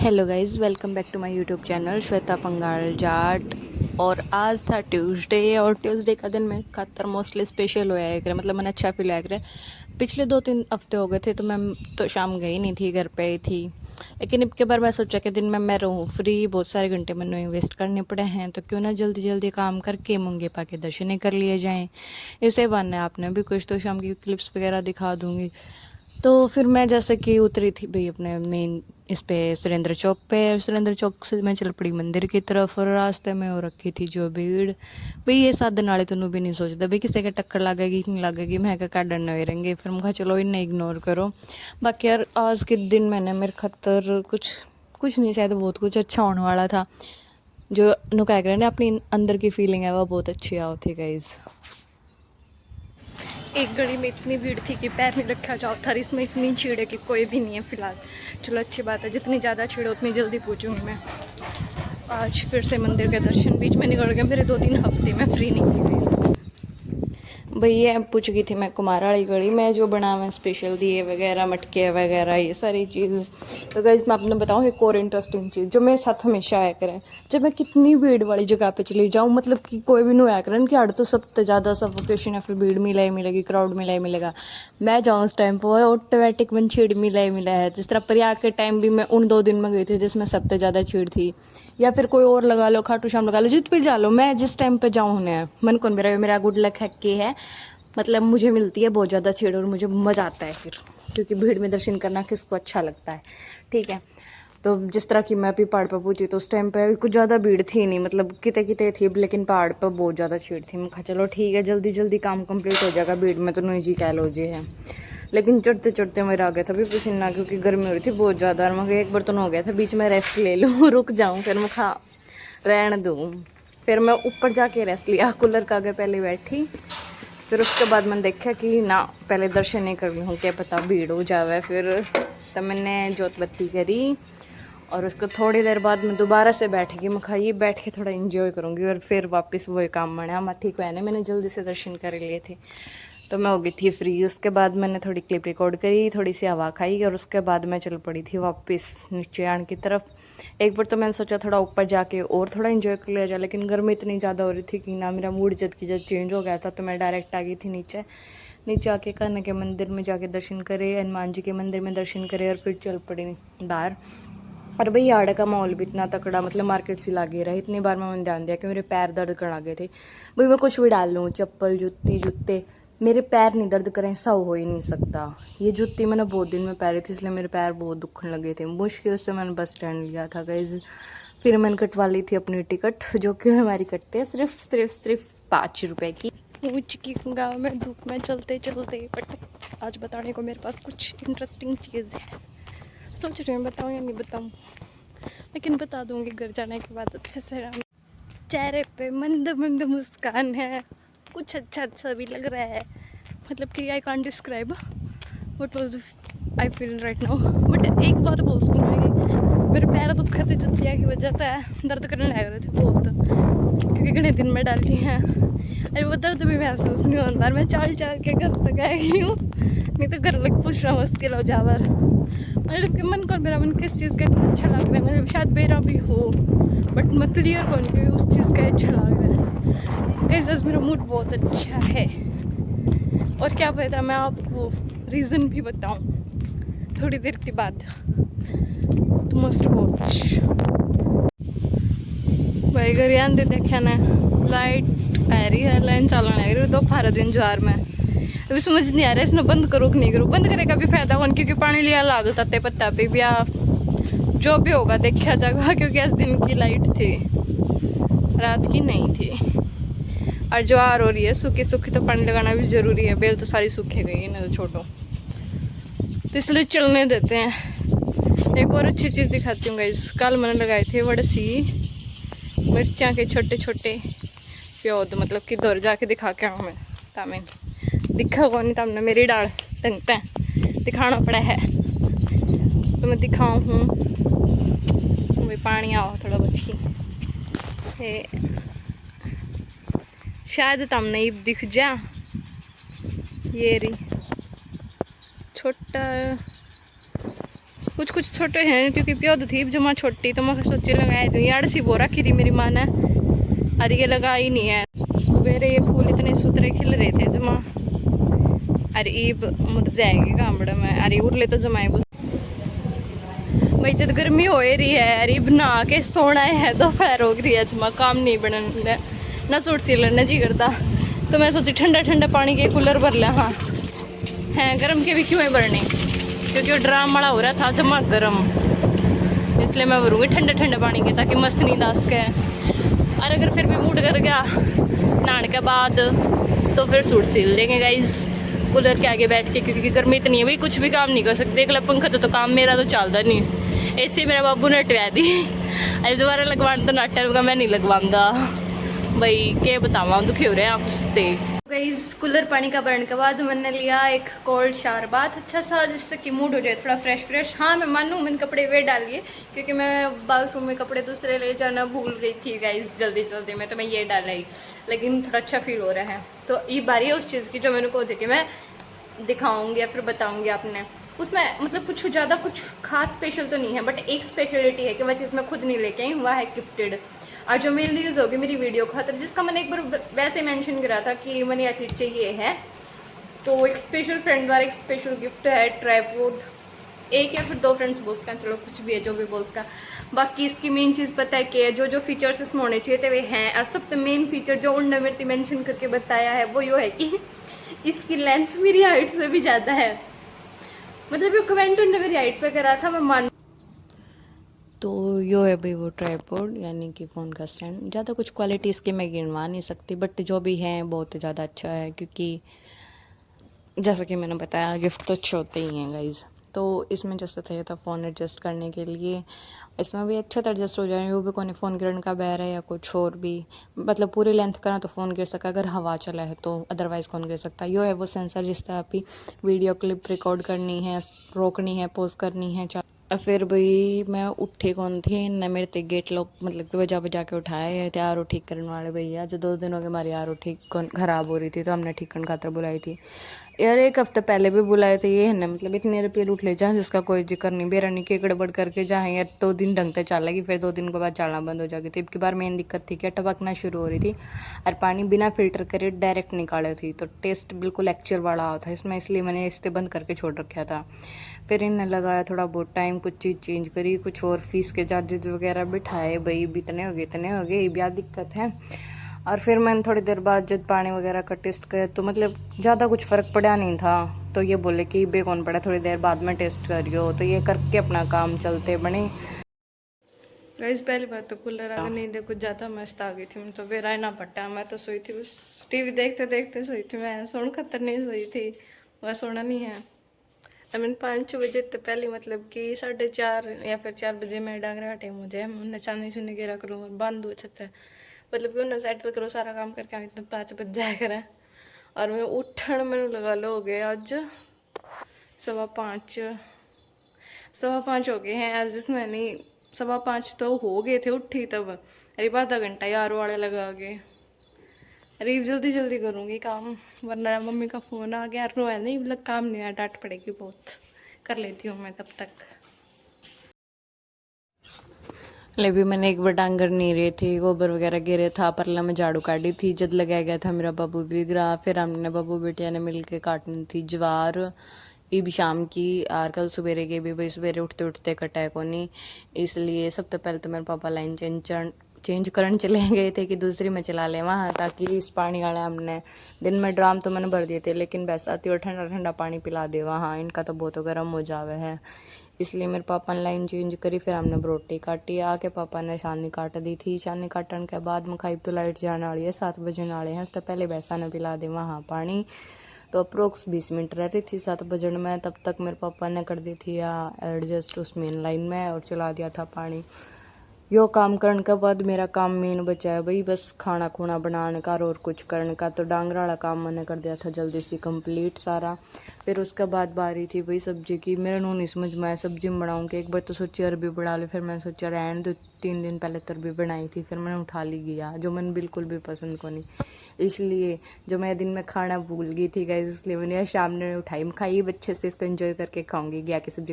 Hello guys, welcome back to my YouTube channel Shweta Pangal Jat. और आज था ट्यूसडे और ट्यूसडे का दिन मैं खातर मोस्टली स्पेशल होया है, मतलब मैंने अच्छा फील है। पिछले 2-3 हफ्ते हो गए थे तो मैं तो शाम गई नहीं थी, घर पे ही थी। लेकिन अब के बार मैं सोचा कि दिन में मैं रहूँ फ्री, बहुत सारे घंटे मैंने इन्वेस्ट करने पड़े हैं, तो क्यों ना जल्दी जल्दी काम करके मुंगे पा के दर्शन ही कर लिए जाएँ। इसे बहाने आपने भी कुछ तो शाम की क्लिप्स वगैरह दिखा दूँगी। तो फिर मैं जैसे कि उतरी थी भाई अपने मेन इस पे सुरेंद्र चौक पे। सुरेंद्र चौक से मैं चल पड़ी मंदिर की तरफ, और रास्ते में हो रखी थी जो भीड़। भाई ये साधन वाले तो भी नहीं सोचते भाई किसी के टक्कर लगेगी कि नहीं लगेगी, मैं क्या डरना ही रहेंगे। फिर मैं कहा चलो इन्हें इग्नोर करो। बाकी यार आज के दिन मैंने मेरे खतर कुछ कुछ नहीं, शायद बहुत कुछ अच्छा होने वाला था। जो नु कह रहे हैं अपनी अंदर की फीलिंग है वो बहुत अच्छी आओ थी गाइज। एक घड़ी में इतनी भीड़ थी कि पैर नहीं रखा जाओ था। इसमें इतनी भीड़ है कि कोई भी नहीं है फिलहाल। चलो अच्छी बात है, जितनी ज़्यादा भीड़ उतनी जल्दी पहुँचूँगी मैं। आज फिर से मंदिर के दर्शन बीच में निकल गए मेरे। 2-3 हफ्ते में फ्री नहीं थी गाइस। भैया पूछ गई थी मैं कुमार वाली कड़ी में जो बना हुआ स्पेशल दिए वगैरह मटके वगैरह ये सारी चीज़। तो गाइस मैं आपने बताऊँ एक और इंटरेस्टिंग चीज़ जो मेरे साथ हमेशा आया करें, जब मैं कितनी भीड़ वाली जगह पे चली जाऊँ, मतलब कि कोई भी नहीं आया करें कि अड़ तो सबसे ज़्यादा सफोकेशन है, फिर भीड़ मिला ही मिलेगी, क्राउड मिला ही मिलेगा। मैं जाऊँ उस टाइम पर ऑटोमेटिक मन छीड़ मिला ही मिला है। जिस तरह प्रयाग के टाइम भी मैं उन 2 दिन में गई थी जिसमें सबसे ज़्यादा छीड़ थी, या फिर कोई और लगा लो, खाटू श्याम लगा लो, जित पे जा लो, मैं जिस टाइम पे जाऊँ उन्हें मन कौन मेरा गुड लक है कि है, मतलब मुझे मिलती है बहुत ज़्यादा छेड़ और मुझे मज़ा आता है फिर, क्योंकि भीड़ में दर्शन करना किसको अच्छा लगता है। ठीक है, तो जिस तरह की मैं अभी पहाड़ पर पहुंची तो उस टाइम पे कुछ ज़्यादा भीड़ थी नहीं, मतलब किते किते थी, लेकिन पहाड़ पर बहुत ज़्यादा छीड़ थी। मैं कहा चलो ठीक है जल्दी जल्दी काम कंप्लीट हो जाएगा, भीड़ में तो नहीं जी कह लो जी है। लेकिन चढ़ते चढ़ते मेरा आ गया था भी पसीना, क्योंकि गर्मी हो रही थी बहुत ज़्यादा। और मैं एक बर्तन हो गया था, बीच में रेस्ट ले लूँ रुक जाऊँ, फिर मैं खा रहन दूँ। फिर मैं ऊपर जाके रेस्ट लिया, कूलर के आगे पहले बैठी। फिर उसके बाद मैंने देखा कि ना पहले दर्शन नहीं कर लूँ, क्या पता भीड़ हो जावे। फिर तब मैंने जोत बत्ती करी और उसको थोड़ी देर बाद मैं दोबारा से बैठेगी। मैं खाइए बैठ के थोड़ा इंजॉय करूँगी और फिर वापस वही काम बना। मैं ठीक है ना, मैंने जल्दी से दर्शन कर लिए थे तो मैं हो गई थी फ्री। उसके बाद मैंने थोड़ी क्लिप रिकॉर्ड करी, थोड़ी सी हवा खाई और उसके बाद मैं चल पड़ी थी वापस नीचे आने की तरफ। एक बार तो मैंने सोचा थोड़ा ऊपर जाके और थोड़ा इन्जॉय कर लिया जाए, लेकिन गर्मी इतनी ज़्यादा हो रही थी कि ना, मेरा मूड जद की जद चेंज हो गया था। तो मैं डायरेक्ट आ गई थी नीचे। नीचे आके कन्या के मंदिर में जाके दर्शन करे, हनुमान जी के मंदिर में दर्शन करे और फिर चल पड़ी बाहर। और भाई आड़े का माहौल भी इतना तकड़ा, मतलब मार्केट से लागे रहा। इतनी बार मैंने ध्यान दिया कि मेरे पैर दर्द करने लगे थे। भाई मैं कुछ भी डाल लूँ, चप्पल जूती जूते, मेरे पैर नहीं दर्द करें ऐसा हो ही नहीं सकता। ये जूती मैंने बहुत दिन में पहनी थी, इसलिए मेरे पैर बहुत दुखने लगे थे। मुश्किल से मैंने बस स्टैंड लिया था गाइज। फिर मैंने कटवा ली थी अपनी टिकट, जो कि हमारी कटते हैं सिर्फ 5 रुपए की। पूछ की गाँव में धूप में चलते चलते, बट आज बताने को मेरे पास कुछ इंटरेस्टिंग चीज़ है। सोच रही हूँ बताऊँ या नहीं बताऊँ, लेकिन बता दूँगी घर जाने के बाद अच्छे से। चेहरे पे मंद मंद मुस्कान है, कुछ अच्छा अच्छा भी लग रहा है। मतलब कि I can't describe what was I feel right now. But एक बात बोल सकूँ मैं कि मेरे पैर दुखे थे जुतिया की वजह से, दर्द करने लग रहे थे बहुत, क्योंकि कितने दिन में डाली हैं। अरे वो दर्द भी महसूस नहीं होता। मैं चाल चाल के घर तक आई हूँ, नहीं तो घर लग पूछना मुश्किल हो जावर। मतलब कि मन को मेरा मन किस चीज़ का इतना अच्छा लग रहा है, मतलब शायद मेरा भी हो, बट मैं क्लियर कौन कि उस चीज़ का अच्छा लग रहा है। गाइस मेरा मूड बहुत अच्छा है, और क्या पता मैं आपको रीज़न भी बताऊं थोड़ी देर के बाद। तो मस्ट वॉच भाई घर आंदे देखा ना, लाइट आ रही है, लाइन चलने लग रही है दोपहर दिन जार में। अभी समझ नहीं आ रहा है इसने बंद करो कि नहीं करो। बंद करे का भी फायदा होने, क्योंकि पानी लिया लागता ते पत्ता पे भी जो भी होगा देखा जाएगा, क्योंकि आज दिन की लाइट थी, रात की नहीं थी। और ज्वार हो रही है सूखी सूखी, तो पानी लगाना भी ज़रूरी है। बेल तो सारी सूखे गई है ना, तो छोटो, तो इसलिए चलने देते हैं। एक और अच्छी चीज़ दिखाती हूँ गाइस। कल मैंने लगाए थे वड़सी मिर्चा के छोटे छोटे प्योद, मतलब कि दौर जाके दिखा के आऊँ मैं तमें दिखा कौन नहीं, तमने मेरी डाल तंगते दिखाना पड़ा है तो मैं दिखाऊँ हूँ। पानी आओ थोड़ा बची शायद तमने ये दिख जा। ये रही छोटा कुछ कुछ छोटे हैं क्योंकि प्योद थी जमा छोटी, तो मैं सोची लगाए दूँ। यार सी बो रखी थी मेरी माँ ने, अरे ये लगा ही नहीं है। सवेरे ये फूल इतने सुथरे खिल रहे थे जमा, अरे ईब मुद जाएगी गामड़ में, अरे उरले तो जमाए बस भाई। जब गर्मी हो रही है, अरे बना के सोना है, दोपहर हो रही है जमा, काम नहीं बनने ना, सूट सिलन ना जी करता। तो मैं सोची ठंडा ठंडा पानी के कूलर भर लिया। हाँ हैं गर्म के भी क्यों है भरने, क्योंकि वो ड्राम वाला हो रहा था जमा गर्म, इसलिए मैं भरूँगी ठंडा ठंडा पानी के, ताकि मस्त नींद आ सके। और अगर फिर भी मूड कर गया नहाने के बाद तो फिर सूट सिल देंगे गाइज कूलर के आगे बैठ के, क्योंकि गर्मी इतनी है भाई, कुछ भी काम नहीं कर सकते। एक पंखा तो काम मेरा तो चलता नहीं, ऐसे मेरा बाबू ने हटवा दी। अरे दोबारा लगवाने तो नट होगा, मैं नहीं लगवाऊंगा भाई, के बतावा दुखी हो रहे हैं आप। गाइस कूलर पानी का भरने के बाद मैंने लिया एक कोल्ड शावर बाथ, अच्छा सा, जिससे कि मूड हो जाए थोड़ा फ्रेश फ्रेश। हाँ मैं मानूँ मैंने कपड़े वे डाल लिए, क्योंकि मैं बाथरूम में कपड़े दूसरे ले जाना भूल गई थी गाइस जल्दी जल्दी में, तो मैं ये डाला ही, लेकिन थोड़ा अच्छा फील हो रहा है। तो ये बारी है उस चीज़ की जो मैंने को देखी, मैं दिखाऊंगी या फिर बताऊंगी आपने। उसमें मतलब कुछ ज़्यादा कुछ खास स्पेशल तो नहीं है, बट एक स्पेशलिटी है कि वह चीज़ मैं खुद नहीं लेके आई, वह है गिफ्टेड। और जो मेरी यूज़ होगी मेरी वीडियो खातर, जिसका मैंने एक बार वैसे मेंशन करा था कि मैंने यह चीज़ चाहिए है, तो एक स्पेशल फ्रेंड द्वारा एक स्पेशल गिफ्ट है ट्राइपॉड, एक या फिर दो फ्रेंड्स बोल का, चलो कुछ भी है जो भी बोल का। बाकी इसकी मेन चीज़ पता है कि जो जो फीचर्स इसमें होने चाहिए थे वे हैं, और सबसे मेन फीचर जो उन मेरे मेंशन करके बताया है वो ये है कि इसकी लेंथ मेरी हाइट से भी ज़्यादा है। मतलब ये कमेंट उन्होंने मेरी हाइट पे करा था, मैं मान। तो यो है भाई वो ट्राइपॉड, यानी कि फ़ोन का स्टैंड। ज़्यादा कुछ क्वालिटी इसकी मैं गिनवा नहीं सकती, बट जो भी है बहुत ज़्यादा अच्छा है, क्योंकि जैसा कि मैंने बताया गिफ्ट तो अच्छे होते ही हैं गाइज़। तो इसमें जैसे था ये था फ़ोन एडजस्ट करने के लिए, इसमें भी अच्छा एडजस्ट हो जाए, वो भी कौन फ़ोन गिरने का बहर है या कुछ और भी, मतलब पूरी लेंथ का ना तो फ़ोन गिर सका अगर हवा चला है तो, अदरवाइज़ कौन गिर सकता। यो है वो सेंसर जिससे आपकी वीडियो क्लिप रिकॉर्ड करनी है, रोकनी है, पॉज करनी है। फिर भाई मैं उठी कौन थी न, मेरे ते गेट लॉक मतलब कि बजा बजा के उठाए थे आर ओ ठीक करने वाले भैया। जो 2 दिन हो गए हमारी आर ओ ठीक ख़राब हो रही थी, तो हमने ठीक करने खातर बुलाई थी यार। 1 हफ्ते पहले भी बुलाए थे ये है ना, मतलब इतने रुपये लूट ले जाए जिसका कोई जिक्र नहीं, बेरानी के गड़बड़ करके जाए यार। 2 दिन ढंग से चलेगी, फिर 2 दिन के बाद चलना बंद हो जाएगी। तो इनकी बार मेन दिक्कत थी कि टपकना शुरू हो रही थी, और पानी बिना फिल्टर करे डायरेक्ट निकाले थी, तो टेस्ट बिल्कुल एक्चुअल वाला आता है इसमें, इसलिए मैंने इसे बंद करके छोड़ रखा था। फिर इन्हें लगाया थोड़ा बहुत टाइम, कुछ चीज़ चेंज करी, कुछ और फीस के चार्जेज वगैरह बिठाए, भाई इतने हो गए इतने हो गए, ये भी दिक्कत है। और फिर मैंने थोड़ी देर बाद जब पानी वगैरह का टेस्ट किया तो मतलब ज़्यादा कुछ फ़र्क पड़ा नहीं था, तो ये बोले कि बे कौन पड़ा, थोड़ी देर बाद में टेस्ट करियो, तो ये करके अपना काम चलते बने। गाइस पहली बात तो कूलर अगर नहीं देखो ज़्यादा मस्त आ गई थी, मैं तो फिर रहना पट्टा। मैं तो सोई थी बस, टीवी देखते देखते सोई थी मैं, सोन खतर नहीं सोई थी, वह सोना नहीं है। आई मीन 5 बजे तो पहले मतलब कि 4:30 या फिर 4 बजे मैं डांगरा टाइम हो जाए, मैं उन्हें चांदी चुनी गिरा करूँ और बांध दूँ अच्छे, मतलब कि उन्हें सेटल करो सारा काम करके आई, तो 5 बज जाया करें। और मैं उठन मैंने लगा लो हो गए आज 5:15 हो गए हैं, और जिसमें नहीं 5:15 तो हो गए थे उठी तब, अरे आधा घंटा यार वाले लगा गए। अरे जल्दी जल्दी करूँगी काम, वरना मम्मी का फ़ोन आ गया, रो है नहीं मतलब काम नहीं आया, डांट पड़ेगी बहुत। कर लेती हूँ मैं तब तक। ले भी मैंने एक बार डांगर नहीं रही थी, गोबर वगैरह गिरे था, परला में झाड़ू काटी थी, जद लगाया गया था मेरा बाबू भी गिरा, फिर हमने बाबू बेटिया ने मिल के काटनी थी ज्वार, ये भी शाम की। और कल सवेरे के भी भाई सवेरे उठते उठते कटाए को नहीं, इसलिए सबसे पहले तो मेरे पापा लाइन चेंज करने चले गए थे कि दूसरी में चला ले वहाँ, ताकि इस पानी वाले हमने दिन में ड्राम तो मैंने भर दिए थे, लेकिन बरसाती और ठंडा ठंडा पानी पिला दे वहाँ, इनका तो बहुत गर्म हो जावे है, इसलिए मेरे पापा ने लाइन चेंज करी। फिर हमने रोटी काटी, आके पापा ने छानी काट दी थी, छानी काटने के बाद मखाई तो लाइट जाने वाली है, 7 बजने वाले हैं, उससे पहले भैंसा ने पिला दे वहाँ पानी। तो अप्रोक्स 20 मिनट रह रही थी 7 बजने में, तब तक मेरे पापा ने कर दी थी एडजस्ट उस मेन लाइन में और चला दिया था पानी। यो काम करने के बाद मेरा काम मेन बचा है भाई, बस खाना खूना बनाने का और कुछ करने का, तो डांगरा वाला काम मैंने कर दिया था जल्दी से कंप्लीट सारा। फिर उसके बाद बारी थी भाई सब्जी की, मेरा नून नहीं समझ में आया सब्जी में बनाऊँगी, एक बार तो सोची अरबी बना ली, फिर मैंने सोचा रहने दो, 3 दिन पहले तो अरबी बनाई थी, फिर मैंने उठा ली गया, जो मैंने बिल्कुल भी पसंद को नहीं, इसलिए जो मैं दिन में खाना भूल गई थी गाइस, इसलिए मैंने शाम में उठाई, मैं खाई अच्छे से, इसको एंजॉय करके खाऊंगी गया की सब्जी।